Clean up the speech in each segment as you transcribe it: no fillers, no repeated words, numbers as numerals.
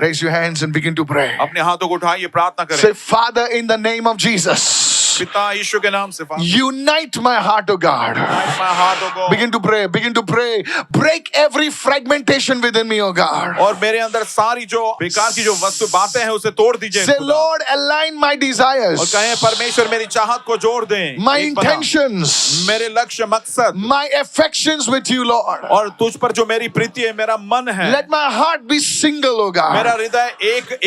Raise your hands and begin to pray. अपने हाथों को उठाइए, प्रार्थना करें। Say, Father, in the name of Jesus, पिता यीशु के नाम से unite my heart, oh God. हाथों को Begin to pray, begin to pray. Break every fragmentation within me, oh God. और मेरे अंदर सारी जो बेकार की जो वस्तु बातें हैं उसे तोड़ दीजिए। Say, Lord, align my और desires, कहें परमेश्वर मेरी चाहत को जोड़ दें, my एक बना। intentions, मेरे लक्ष्य मकसद my affections with you, Lord. और तुझ पर जो मेरी प्रीति है, मेरा मन है, Let my heart be single, oh God. मेरा हृदय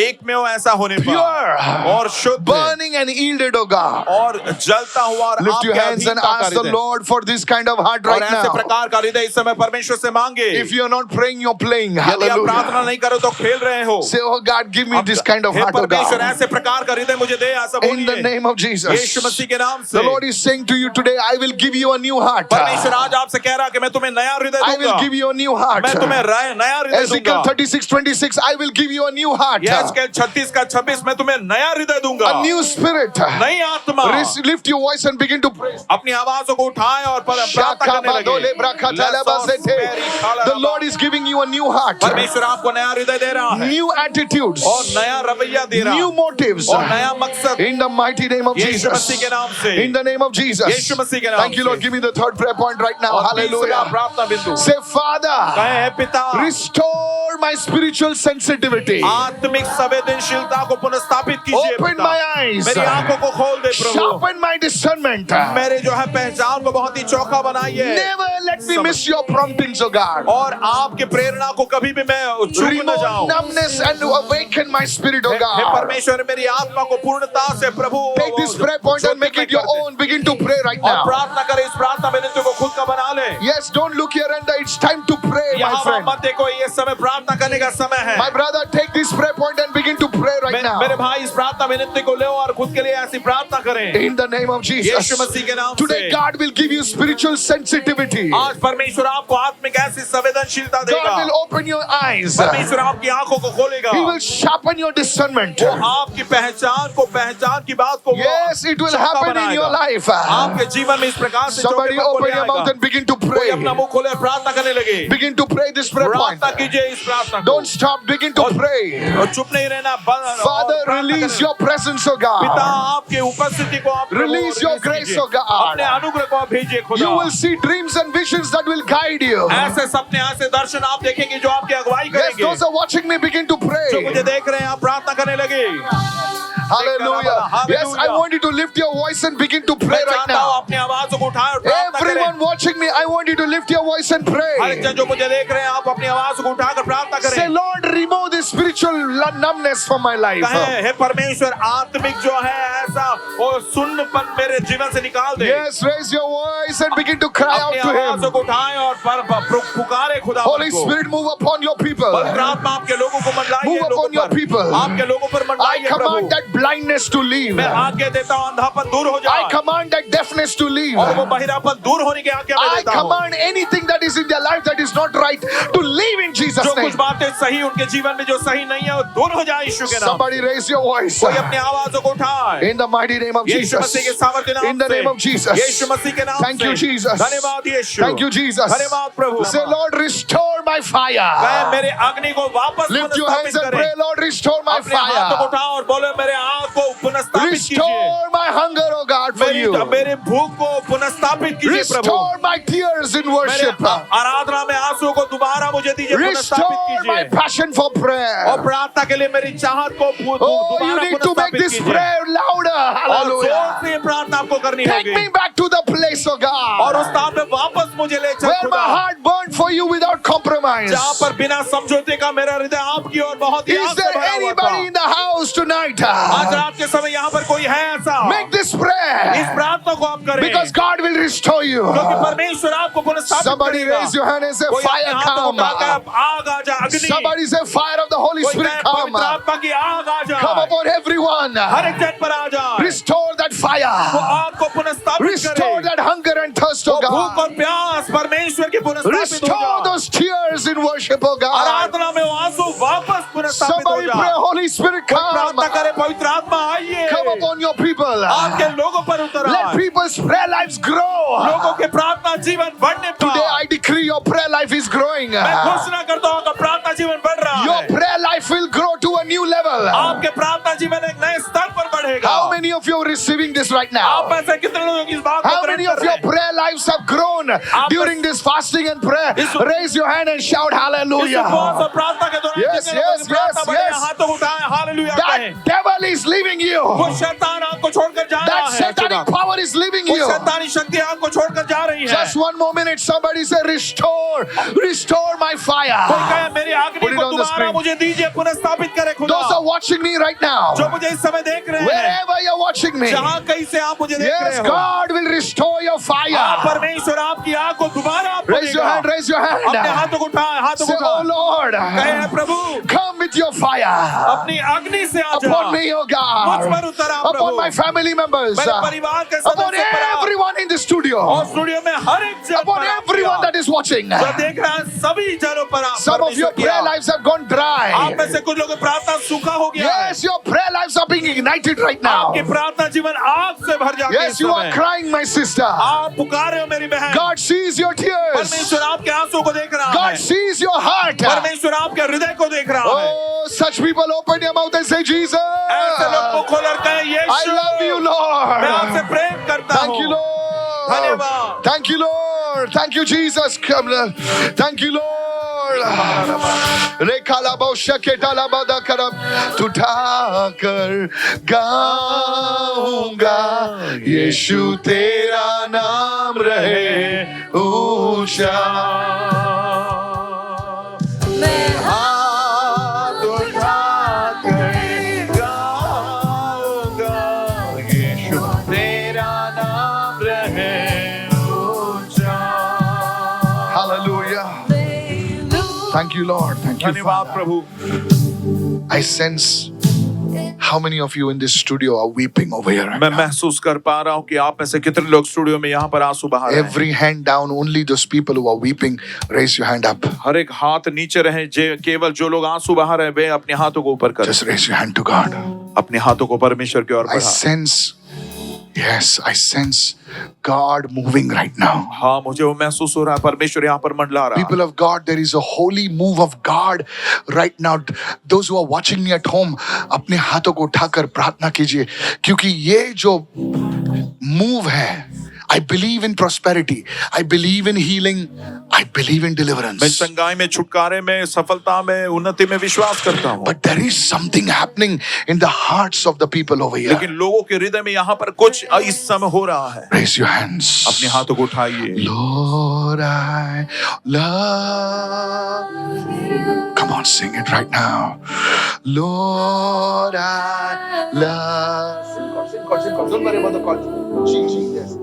एक में हो ऐसा होने पर Pure, और शुद्ध burning and yielded, oh God. और जलता हुआ और Lift your आपके hands and अधीनता का ask the हृदय। Lord for this kind of heart और right ऐसे now. प्रकार का हृदय इस समय परमेश्वर से मांगे। If you're not praying, you're playing. यदि आप प्रार्थना Hallelujah. नहीं करो तो खेल रहे हो। Say, oh God, give me this kind of hey heart, oh परमेश्वर God. ऐसे प्रकार का हृदय मुझे दे, ऐसा In the बोलिए name of यीशु Jesus. मसीह के नाम से। The Lord is saying to you today, I will give you a new heart. परमेश्वर आज आपसे कह रहा है कि मैं तुम्हें नया हृदय I will give दूंगा। you a new heart. मैं तुम्हें नया हृदय Ezekiel दूंगा। 36:26, I will give you a new heart. यहेजकेल 36 का 26 मैं तुम्हें नया हृदय दूंगा। A new spirit. नई आत्मा। Lift your voice and begin to pray. अपनी आवाज़ों को उठाएं और प्रार्थना करने लगे। The Lord is giving you a new heart. परमेश्वर आपको नया हृदय दे रहा है New attitudes. और नया रवैया दे रहा है New motives. और नया मकसद In the mighty name of Yeshu Jesus. मसीह के नाम से। In the name of Jesus. यीशु मसीह के नाम Thank you, Lord. से। Give me the third prayer point right now. और तीसरा Hallelujah. प्रार्थना बिंदु Say, Father, कहे हे पिता restore my spiritual sensitivity. आत्मिक संवेदनशीलता को पुनर्स्थापित कीजिए Open पिता। my eyes. मेरी आंखों को खोल दे प्रभु। Sharpen my discernment. मेरे जो है पहचान को बहुत ही चौखा बनाइए Never let me miss your promptings, oh God. और आपके प्रेरणा को कभी भी मैं चूक न Remove जाऊं। numbness and awaken my spirit, oh hey God. परमेश्वर मेरी आत्मा को पूर्णता से प्रभु Take this prayer point and make it your own. Begin to pray right और now. प्रार्थना करें, इस प्रार्थना विनती को खुद का बना ले। Yes, don't look here and there. It's time to pray, my यहाँ friend. मत देखो, ये समय प्रार्थना करने का समय है। My brother, take this prayer point and begin to pray right now. मेरे भाई इस प्रार्थना विनती को ले और खुद के लिए ऐसी प्रार्थना करें In the name of Yeshu Jesus. मसीह के नाम Today, से। God will give you spiritual sensitivity. आज परमेश्वर आपको आत्मिक ऐसी संवेदनशीलता देगा। God will open your eyes. परमेश्वर आपकी आंखों को खोलेगा। He will sharpen your discernment. वो आपकी पहचान की बात को Yes, it will चौका happen in your बनाएगा। life. आपके जीवन में इस प्रकार से Somebody चौकेपन को open ले your mouth आएगा। and begin to कोई pray. अपना मुंह खोले और प्रार्थना करने लगे। Begin to pray this prayer point. प्रार्थना कीजिए इस प्रार्थना को। Don't stop. Begin to pray. और चुप नहीं रहना। Father, release your presence, oh पिता God. आपके उपस्थिति को आप Release your grace, oh God. अपने अनुग्रह को आप भेजिए खुदा। You will see dreams and visions that will guide you. ऐसे सपने ऐसे दर्शन आप देखेंगे जो आपकी अगुवाई Yes, करेंगे। those are watching me. Begin to जो pray. मुझे देख रहे हैं आप प्रार्थना करने लगे। Hallelujah. Yes, I want you to lift your voice and begin to मैं pray right चाहता हूँ now. अपनी आवाज़ों को उठाएं और प्रार्थना Everyone करें। watching me, I want you to lift your voice and her pray. एक जन जो मुझे देख रहे हैं आप अपनी आवाज़ को उठाकर प्रार्थना Say, करें। Lord, remove this spiritual numbness from my life. कहें हे परमेश्वर आत्मिक जो है ऐसा वो सुन्नपन मेरे जीवन से निकाल दे। Yes, raise your voice and begin to cry out अपनी to आवाज़ों Him. को उठाएं और पुकारे खुदा Holy को। Spirit, move upon your people. पवित्र आत्मा आपके लोगों को मंडलाइए Move लोगों upon your पर। people. आपके लोगों पर I मंडलाइए command Prabhu. that blindness to leave. मैं आज्ञा देता हूँ अंधापन दूर हो I जाए command that deafness to leave. और वो बहिरापन दूर होने की आज्ञा मैं I देता हूँ। command anything that is in their life that is not right to leave in Jesus' जो name. कुछ बातें सही उनके जीवन में जो सही नहीं है वो दूर हो जाए यीशु के नाम। Somebody raise your voice. कोई अपनी आवाज़ों को उठाए In the mighty name of Yeshu Jesus. मसीह के सामर्थ्य नाम In the से। name of Jesus. यीशु मसीह के नाम Thank से। you, Jesus. धन्यवाद यीशु। Thank you, Jesus. धन्यवाद प्रभु। Say, Lord, restore my वह fire. मेरे अग्नि को वापस Lift your hands पुनर्स्थापित and करें। pray, Lord, restore my अपने हाथों को fire. उठाओ और बोलो मेरे आग को पुनर्स्थापित कीजिए। Restore my hunger, oh God, for you. मेरे भूख को पुनर्स्थापित कीजिए प्रभु। Restore my tears in मेरे worship. आराधना में आंसुओं को दोबारा मुझे दीजिए, पुनर्स्थापित Restore my कीजिए। passion for और prayer. प्रार्थना के लिए मेरी चाहत को Oh, you दोबारा need to make पुनर्स्थापित this कीजिए। prayer louder. और Hallelujah. जोर से प्रार्थना आपको करनी Take होगी me back to the place, oh और उस God, स्थान पे वापस मुझे ले चल where my खुदा, heart burned for you without compromise. जहाँ पर बिना समझौते का मेरा हृदय आपकी और बहुत ही Is आग से there भरा हुआ anybody था। in the house tonight? आज रात के समय यहाँ पर कोई है ऐसा? Make this इस prayer प्रार्थना को आप करें because God will restore you. क्योंकि परमेश्वर आपको पुनर्स्थापित Somebody करेगा। raise your hand and say, कोई अपने fire हाथों को come. उठाकर आग आ जा, अग्नि। Somebody say, fire of the Holy कोई Spirit कहे, come. पवित्र आत्मा की आग आ जा, Come upon everyone. हर एक जन पर आ जा। Restore that वो fire. आग को पुनर्स्थापित Restore करे। that hunger and thirst, वो oh भूख God. और प्यास परमेश्वर के पुनर्स्थापित हो Restore जा। those tears in worship, oh God. आराधना में वो आंसू वापस पुनर्स्थापित हो Somebody जा। pray, Holy Spirit कोई come. प्रार्थना करे, पवित्र आत्मा आइए, Come upon your people. आपके लोगों पर उतर Let आए। people's prayer lives grow. लोगों के प्रार्थना जीवन बढ़ने Today पाए। I decree your prayer life is growing. मैं घोषणा करता हूँ कि प्रार्थना जीवन बढ़ रहा Your है। prayer life will grow to a level. आपके प्रार्थना जीवन एक नए स्तर पर बढ़ेगा। How many of you are receiving this right now? आप में से कितने लोग इस बात को How ग्रहण many कर of रहे your हैं? prayer lives have grown during this fasting and prayer? Raise your hand and shout इस hallelujah. उपवास और प्रार्थना के दौरान Yes, जितने लोगों की yes, प्रार्थना yes, बढ़े हैं, yes. हाथों को उठाएं, हालेलुया कहें। That devil is leaving you. वो शैतान आपको छोड़कर जा रहा That है। satanic power is leaving वो you. शैतानी शक्ति आपको छोड़कर जा रही है। Just one more minute. Somebody say, restore my कोई fire. कहे मेरी Put अग्नि it को on the दोबारा screen. मुझे दीजिए, पुनर्स्थापित करे खुदा। Those are watching me right now. जो मुझे इस समय देख रहे हैं, Wherever you're watching me. जहाँ कहीं से आप मुझे देख रहे Yes, हो, God will restore your आप fire. परमेश्वर आपकी आग को दोबारा आपको Raise your देगा। hand, raise your अपने hand. हाथों को उठाएं, हाथों Say, को oh उठाएं। Lord, कहे प्रभु, come with your fire अपनी अग्नि से आ जा। upon me, oh मुझ पर God, उतर आ upon Prabhu. my family members, मेरे परिवार के upon सदस्यों पर आ। everyone in the और studio, स्टूडियो में हर एक जन upon पर आप everyone किया। that is watching. जो देख रहे हैं सभी जनों पर आप Some of your परमेश्वर किया। prayer lives have gone आप dry. में से कुछ लोगों की प्रार्थना सूखा हो गया है। Yes, your prayer lives are being ignited right now. आपकी प्रार्थना जीवन आग से भर जाती है Yes, इस you are समय। crying, my sister. आप पुकारे हो मेरी बहन। God sees your tears. परमेश्वर आपके आंसू को देख रहा God है। sees your heart. परमेश्वर आपके हृदय को देख रहा है। Oh, such people open your mouth and say, Jesus, ऐसे लोग मुंह खोलकर कहें, I यीशु, love you, मैं आपसे Lord. प्रेम करता Thank you, हूँ। Lord. धन्यवाद। Thank you, Lord. Thank you, Jesus. Come, Lord. Thank you, Lord. उठाकर गाऊंगा यीशु तेरा नाम रहे ऊंचा मैं हाथ उठाकर गाऊंगा यीशु तेरा नाम रहे ऊंचा Hallelujah. Thank you, Lord. Thank you, धन्यवाद Father. Prabhu. I sense how many of you in this studio are weeping over here right मैं now. महसूस कर पा रहा हूँ कि आप में से कितने लोग स्टूडियो में यहाँ पर आंसू बहा रहे हैं। Every hand down, only those people who are weeping, raise your hand up. हर एक हाथ नीचे रहे, केवल जो लोग आंसू बहा रहे हैं वे अपने हाथों को ऊपर करें। Just raise your hand to God. अपने हाथों को परमेश्वर की ओर I बढ़ा। sense, yes, I sense God moving right now. हाँ, मुझे वो महसूस हो रहा है परमेश्वर यहाँ पर मंडला रहा है। People of God, there is a holy move of God right now. Those who are watching me at home, अपने हाथों को उठाकर प्रार्थना कीजिए क्योंकि ये जो move है, I believe in prosperity. I believe in healing. I believe in मैं deliverance. संगाई में, छुटकारे में, सफलता में, उन्नति में विश्वास करता हूँ। But there is something happening in the hearts of the people over here. लेकिन लोगों के हृदय में यहाँ पर कुछ इस समय हो रहा है। Raise your hands. अपने हाथों को उठाइए। Lord, I love you. Come on, sing it right now. Lord, I love. Sing chord. Don't worry about the chord. Sing, yes.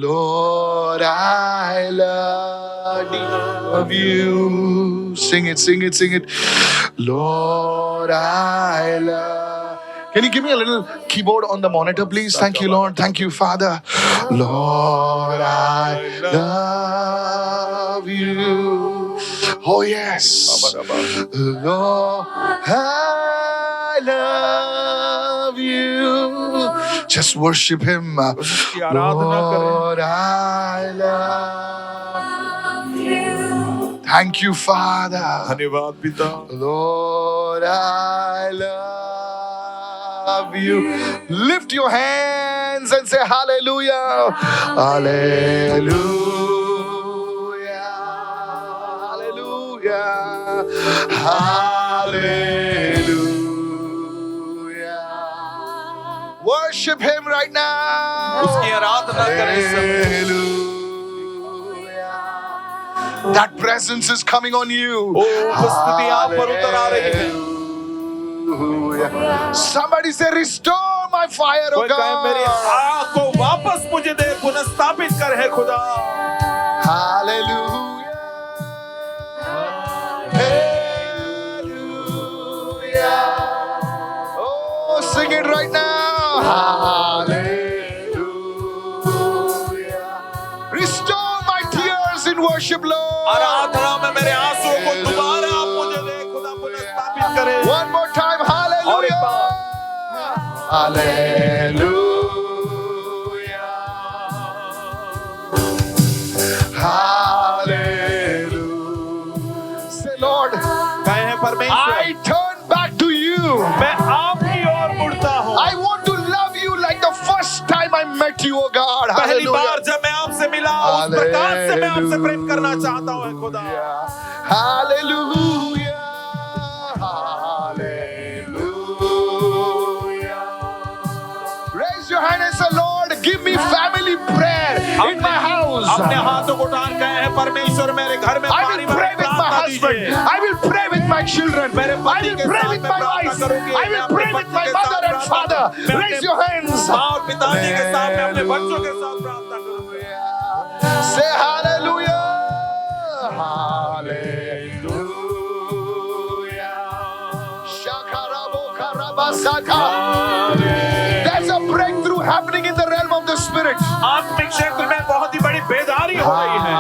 Lord, I love you. Sing it. Lord, I love. Can you give me a little keyboard on the monitor, please? Thank you, Lord. Thank you, Father. Lord, I love you. Oh, yes. Lord, I love you. Just worship Him. उसकी आराधना करें। Lord, I love you. Thank you, Father. धन्यवाद पिता। Lord, I love you. Lift your hands and say hallelujah. Hallelujah. Hallelujah. Hallelujah. Worship Him right now. उसकी आराधना करें इस समय। Hallelujah. That presence is coming on you. उपस्थिति आप पर उतर आ रही है। Hallelujah. Somebody say, restore my fire, oh कोई कहे मेरी God. आग को वापस मुझे दे, पुनर्स्थापित कर है खुदा। Hallelujah. Hallelujah. Oh, sing it right now. Hallelujah. Restore my tears in worship, Lord. आराधना में मेरे आंसुओं को दोबारा आप मुझे दे, खुदा पुनर्स्थापित करे। One more time, और एक बार। hallelujah. Hallelujah. Say, Lord, कहे हैं परमेश्वर, I turn back to you. मैं to you, oh God. पहली बार Hallelujah. जब मैं आपसे मिला उस प्रकार से मैं आपसे प्रेम करना चाहता हूँ खुदा। Hallelujah. Raise your hand and say, Lord, give me family prayer in my house. अपने हाथों को उठाकर कहे हैं परमेश्वर मेरे घर में I will pray with my husband. I will pray with my children. I will pray with my wife. I will pray with my mother and father. Raise your hands. माँ और पिताजी के साथ मैं अपने बच्चों के साथ प्रार्थना करूँगा। Say hallelujah. Hallelujah. Shakarabo karabasaka. There's a breakthrough happening in the realm of the spirit. आत्मिक क्षेत्र में बहुत ही बड़ी बेदारी हो रही है।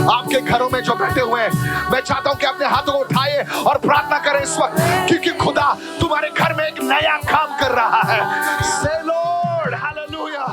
आपके घरों में जो बैठे हुए हैं, मैं चाहता हूं कि अपने हाथों को उठाए और प्रार्थना करें इस वक्त, क्योंकि खुदा तुम्हारे घर में एक नया काम कर रहा है। Say Lord, hallelujah.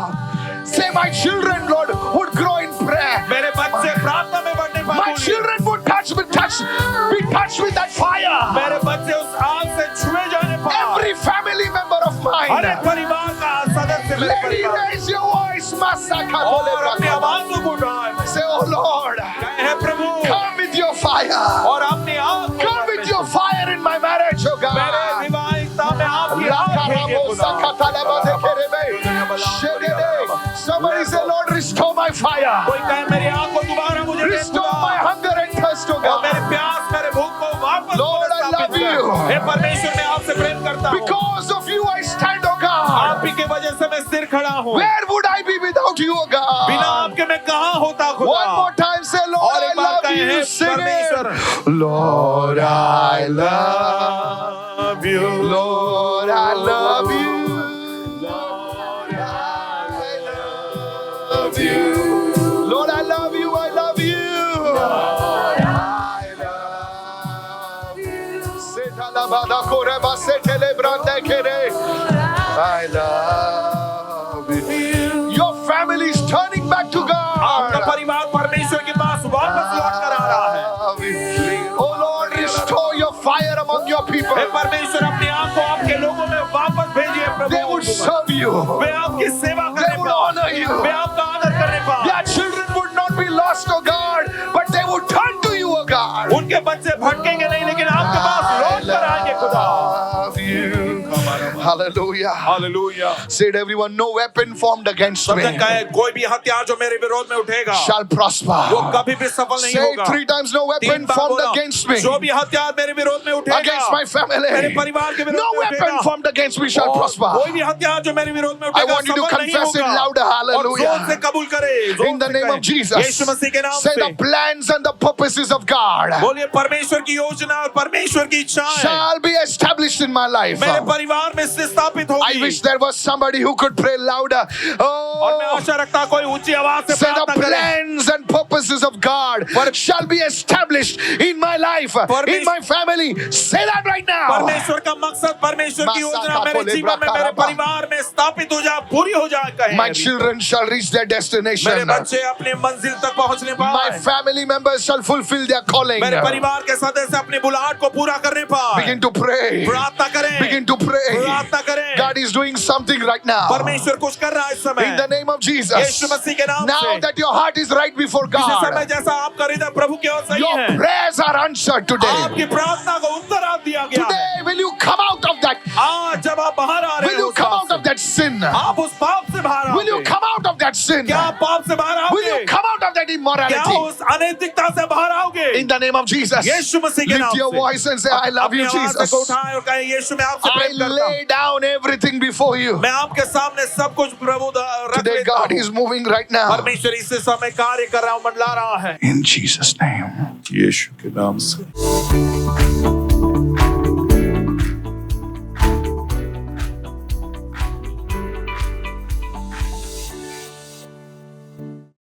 Say my children, Lord, would grow in prayer. मेरे बच्चे प्रार्थना में बढ़ने My पाएंगे। children would be touched with that fire. मेरे बच्चे उस आग से छुए जाने पाए। Every family member of her mine. एक परिवार का सदस्य मेरे Lady, परिवार raise your voice. Masaka और अपनी tole आवाज़ों को उठाए। Say, oh Lord, कहे प्रभु come with your fire. और अपनी आग को Come with your fire in my marriage, oh मेरे God. विवाहिकता में आपकी आग भेजिए खुदा। Somebody say, Lord, restore my fire. कोई कहे मेरी आग को दोबारा मुझे दे Restore my खुदा। hunger and thirst, oh और मेरे God. प्यास मेरे भूख को वापस Lord, I स्थापित love कर। you. हे परमेश्वर मैं आपसे प्रेम करता हूँ। Because of you I stand, oh God. आप ही के वजह से मैं स्थिर खड़ा हूँ। Where would I be without you, oh बिना God? आपके मैं कहाँ होता खुदा। One more time, say, Lord, और I एक बार love कहे you. हैं Sing परमेश्वर। it. Lord, I love you। Lord, I love you. Lord, I love you. I love you. Lord, I love you. Setalabada koreba setelebrande kere. I love you. Your family is turning back to आपका God. परिवार परमेश्वर के पास वापस लौट कर आ रहा है। Oh Lord, restore your fire among your people. हे परमेश्वर अपनी आग को आपके लोगों में वापस भेजिए They would Prabhu. serve you. वे आपकी सेवा They करने would पाए। honor you. वे आपका आदर करने पाए। Their children would not be lost, oh God, but they would turn to you, oh God. उनके बच्चे भटकेंगे नहीं लेकिन आपके पास लौट कर आएंगे खुदा। Love you. Hallelujah. Hallelujah. Said everyone, no weapon formed against me सबने कहे कोई भी हथियार जो मेरे विरोध में उठेगा shall वो prosper. कभी भी सफल नहीं Say होगा। it 3 times, no तीन weapon बार formed बोला, against me, जो भी हथियार मेरे विरोध में उठेगा against my मेरे family. परिवार के विरोध No में weapon उठेगा formed against me shall और prosper. कोई भी हथियार जो मेरे विरोध में I उठेगा want you to सफल नहीं confess it होगा। louder. और Hallelujah. जोर से कबूल करे जोर In the से name कहें। of Jesus, यीशु मसीह के नाम say से the plans and the purposes of God बोलिए परमेश्वर की योजना और परमेश्वर की इच्छाएं shall be established in my life. मेरे परिवार में से स्थापित I होगी। wish there was somebody who could pray louder. और मैं Oh, आशा रखता कोई ऊंची आवाज से say the प्रार्थना करे। plans and purposes of God shall be established in my life, in my family. Say that right now. परमेश्वर का मकसद परमेश्वर की योजना मेरे जीवन में मेरे परिवार में स्थापित हो जाए पूरी हो जाए कहें। My children shall reach their मेरे destination. बच्चे अपने मंजिल तक पहुंचने My पाए। family members shall fulfill their calling. मेरे परिवार के सदस्य अपनी बुलाहट को पूरा करने पाए। Begin to pray. प्रार्थना करें। Begin to pray. प्रार्थना करें। God is doing something right now. परमेश्वर कुछ कर रहा है इस समय। In the name of Jesus. यीशु मसीह के नाम Now से। that your heart is right before इसी समय God, जैसा आपका हृदय प्रभु के ओर सही your है। prayers are answered today. आपकी प्रार्थना को उत्तर आप दिया गया है। Today, will you come out of that? आज जब आप बाहर आ रहे Will हैं you उस come पाप out of that sin? से, आप उस पाप से बाहर Will you आओगे। come out of that sin? क्या आप पाप से बाहर Will आओगे? you come out of that क्या immorality? उस अनैतिकता से बाहर आओगे? In the name of Jesus, यीशु मसीह के नाम lift your से। voice and say, I love अपनी you, आवाज Jesus. को उठाएं और कहें यीशु मैं आपसे I प्रेम करता हूं। lay down everything before you. मैं आपके सामने सब कुछ प्रभु रख Today, लेता God हूं। is moving right now. परमेश्वर इस समय कार्य कर रहा हूं, मंडला रहा है। In Jesus' name. यीशु के नाम से।